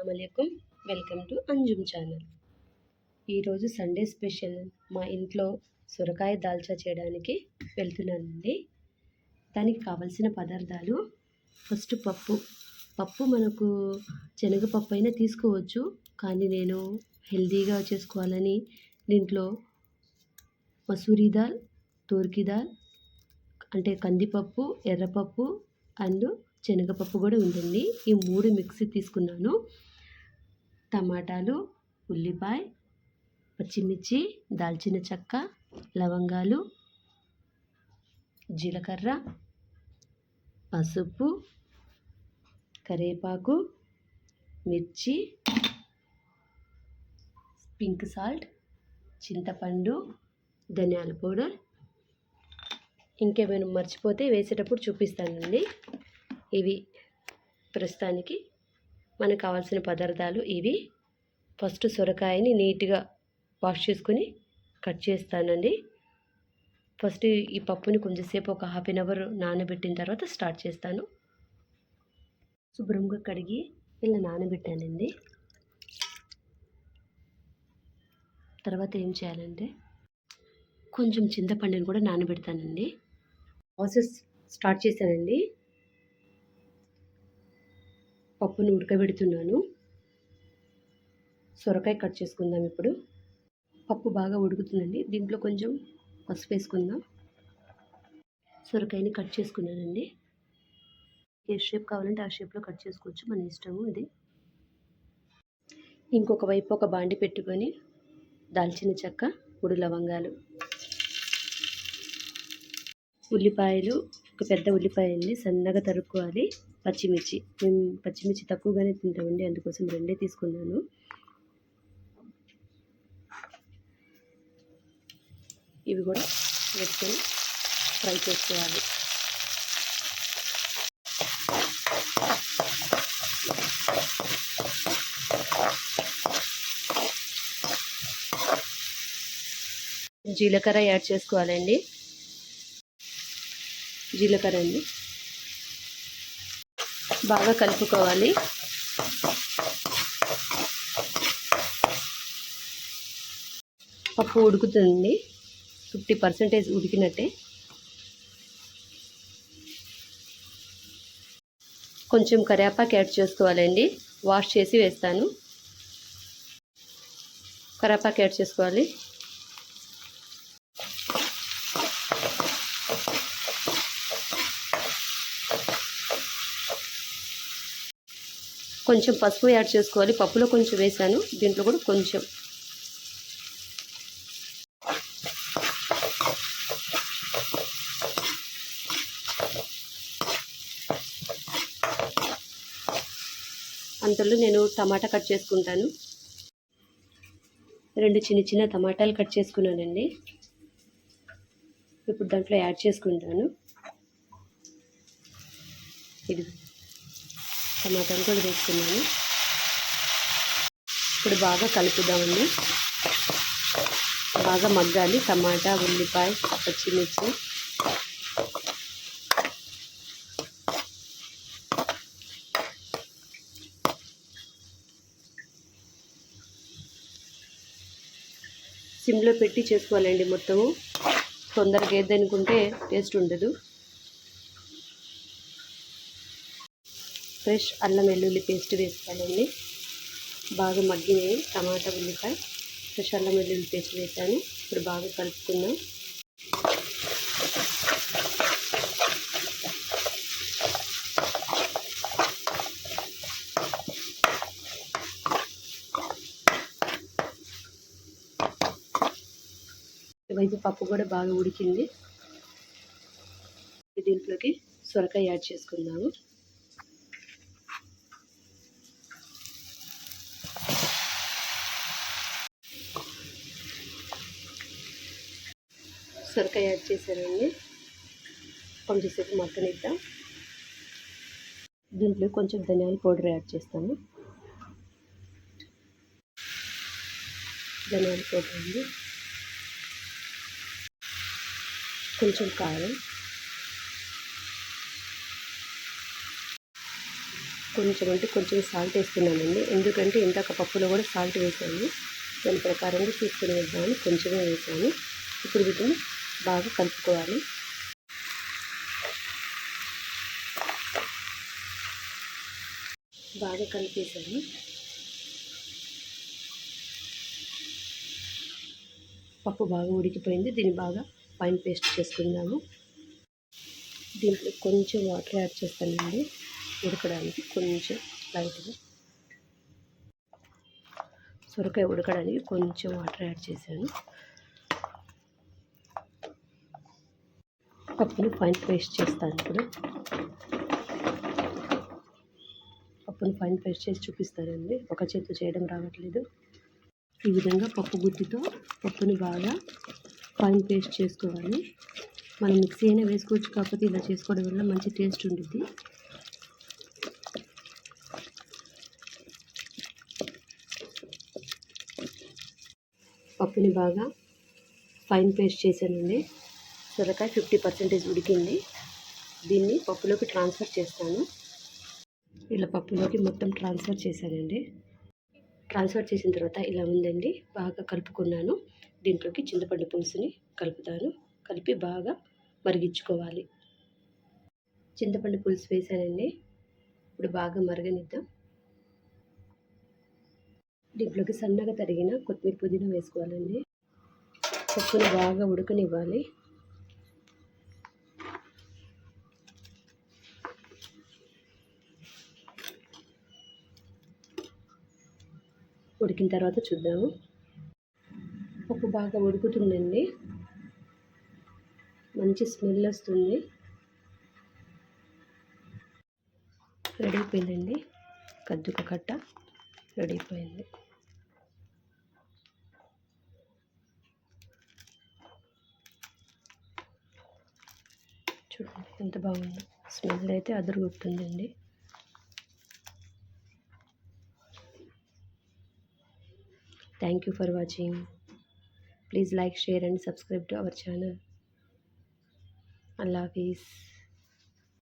అస్సలాముఅలైకుం. Welcome to Anjum channel. ఈరోజు Sunday special మా ఇంట్లో సొరకాయ దాల్చా చేయడానికి వెళ్తున్నానండి. దానికి కావలసిన పదార్థాలు ఫస్ట్ పప్పు మనకు శనగపప్పు అయినా తీసుకోవచ్చు, కానీ నేను హెల్తీగా చేసుకోవాలని దీంట్లో మసూరి దాల్, తూర్కి దాల్ అంటే కందిపప్పు, ఎర్రపప్పు అండ్ శనగపప్పు కూడా ఉంటుంది. ఈ 3 మిక్సీ తీసుకున్నాను. టమాటాలు, ఉల్లిపాయ, పచ్చిమిర్చి, దాల్చిన చెక్క, లవంగాలు, జీలకర్ర, పసుపు, కరివేపాకు, మిర్చి, పింక్ సాల్ట్, చింతపండు, ధనియాల పౌడర్. ఇంకేమైనా మర్చిపోతే వేసేటప్పుడు చూపిస్తానండి. ఇవి ప్రస్తుతానికి మనకు కావాల్సిన పదార్థాలు ఇవి. ఫస్ట్ సొరకాయని నీట్గా వాష్ చేసుకొని కట్ చేస్తానండి. ఫస్ట్ ఈ పప్పుని కొంచెంసేపు ఒక హాఫ్ అన్ అవర్ నానబెట్టిన తర్వాత స్టార్ట్ చేస్తాను. శుభ్రంగా కడిగి ఇలా నానబెట్టానండి. తర్వాత ఏం చేయాలంటే కొంచెం చింతపండుని కూడా నానబెడతానండి. ప్రాసెస్ స్టార్ట్ చేశానండి. పప్పును ఉడకబెడుతున్నాను. సొరకాయ కట్ చేసుకుందాం. ఇప్పుడు పప్పు బాగా ఉడుకుతుందండి. దీంట్లో కొంచెం పసుపు వేసుకుందాం. సొరకాయని కట్ చేసుకున్నానండి. ఏ షేప్ కావాలంటే ఆ షేప్లో కట్ చేసుకోవచ్చు, మన ఇష్టము ఇది. ఇంకొక వైపు ఒక బాండి పెట్టుకొని దాల్చిన చెక్క, 3 లవంగాలు, ఉల్లిపాయలు, ఒక పెద్ద ఉల్లిపాయ అండి సన్నగా తరుక్కోవాలి. పచ్చిమిర్చి, మేము పచ్చిమిర్చి తక్కువగానే తింటామండి, అందుకోసం 2 తీసుకున్నాను. ఇవి కూడా వేసుకొని ఫ్రై చేసుకోవాలి. జీలకర్ర యాడ్ చేసుకోవాలండి. జీలకర్ర అండి బాగా కలుపుకోవాలి. పప్పు ఉడుకుతుంది, 50% ఉడికినట్టే. కొంచెం కరివేపాకు యాడ్ చేసుకోవాలండి. వాష్ చేసి వేస్తాను. కరివేపాకు యాడ్ చేసుకోవాలి. కొంచెం పసుపు యాడ్ చేసుకోవాలి. పప్పులో కొంచెం వేసాను, దీంట్లో కూడా కొంచెం. అంతలో నేను టమాటా కట్ చేసుకుంటాను. 2 చిన్న టమాటాలు కట్ చేసుకున్నానండి. ఇప్పుడు దాంట్లో యాడ్ చేసుకుంటాను. ఇది టమాటాలు కూడా వేసుకున్నాను. ఇప్పుడు బాగా కలుపుదామండి. బాగా మగ్గాలి టమాటా, ఉల్లిపాయ, పచ్చిమిర్చి. సిమ్లో పెట్టి చేసుకోవాలండి. మొత్తము తొందరగా ఏదనుకుంటే టేస్ట్ ఉండదు. ఫ్రెష్ అల్లం వెల్లుల్లి పేస్ట్ వేసుకోవాలండి. బాగా మగ్గినాయి టమాటా, ఉల్లిపాయ. ఫ్రెష్ అల్లం వెల్లుల్లి పేస్ట్ వేసాను. ఇప్పుడు బాగా కలుపుకుందాం. ఇవైపు పప్పు కూడా బాగా ఉడికింది. దీంట్లోకి సొరకాయ యాడ్ చేసుకుందాము. సొరకాయ యాడ్ చేశానండి. కొంచెంసేపు మగ్గనిద్దాం. దీంట్లో కొంచెం ధనియాల పౌడర్ యాడ్ చేస్తాను. ధనియాల పౌడర్ అండి, కొంచెం కారం, కొంచెం అంటే కొంచెం సాల్ట్ వేస్తున్నానండి, ఎందుకంటే ఇందాక పప్పులో కూడా సాల్ట్ వేసాను. దాని ప్రకారంగా తీసుకుని వేద్దామని కొంచెమే వేసాను. ఇప్పుడు వీటిని బాగా కలుపుకోవాలి. బాగా కలిపేసాను. పప్పు బాగా ఉడికిపోయింది. దీన్ని బాగా ఫైన్ పేస్ట్ చేసుకుందాము. దీంట్లో కొంచెం వాటర్ యాడ్ చేస్తానండి ఉడకడానికి, కొంచెం లైట్గా. సొరకాయ ఉడకడానికి కొంచెం వాటర్ యాడ్ చేశాను. పప్పుని ఫైన్ పేస్ట్ చేస్తాను. ఇప్పుడు పప్పుని ఫైన్ పేస్ట్ చేసి చూపిస్తానండి, ఒక చేతితో చేయడం రావట్లేదు. ఈ విధంగా పప్పు గుత్తితో పప్పుని బాగా ఫైన్ పేస్ట్ చేసుకోవాలి. మనం మిక్సీ అయినా వేసుకోవచ్చు, కాకపోతే ఇలా చేసుకోవడం వల్ల మంచి టేస్ట్ ఉంటుంది. పప్పుని బాగా ఫైన్ పేస్ట్ చేశానండి. సొరకాయ 50% ఉడికింది. దీన్ని పప్పులోకి ట్రాన్స్ఫర్ చేస్తాను. ఇలా పప్పులోకి మొత్తం ట్రాన్స్ఫర్ చేశానండి. ట్రాన్స్ఫర్ చేసిన తర్వాత ఇలా ఉందండి. బాగా కలుపుకున్నాను. దీంట్లోకి చింతపండు పులుసుని కలుపుతాను. కలిపి బాగా మరిగించుకోవాలి. చింతపండు పులుసు వేసానండి. ఇప్పుడు బాగా మరగనిద్దాం. దీంట్లోకి సన్నగా తరిగిన కొత్తిమీర, పుదీనా వేసుకోవాలండి. పప్పుని బాగా ఉడకనివ్వాలి. ఉడికిన తర్వాత చూద్దాము. పప్పు బాగా ఉడుకుతుందండి, మంచి స్మెల్ వస్తుంది. రెడీ అయిపోయిందండి. కద్దుక కట్ట రెడీ అయిపోయింది. చూడండి ఎంత బాగుందో. స్మెల్ అయితే అదరగొడుతుందండి. Thank you for watching. Please like, share and subscribe to our channel. Allah Hafiz.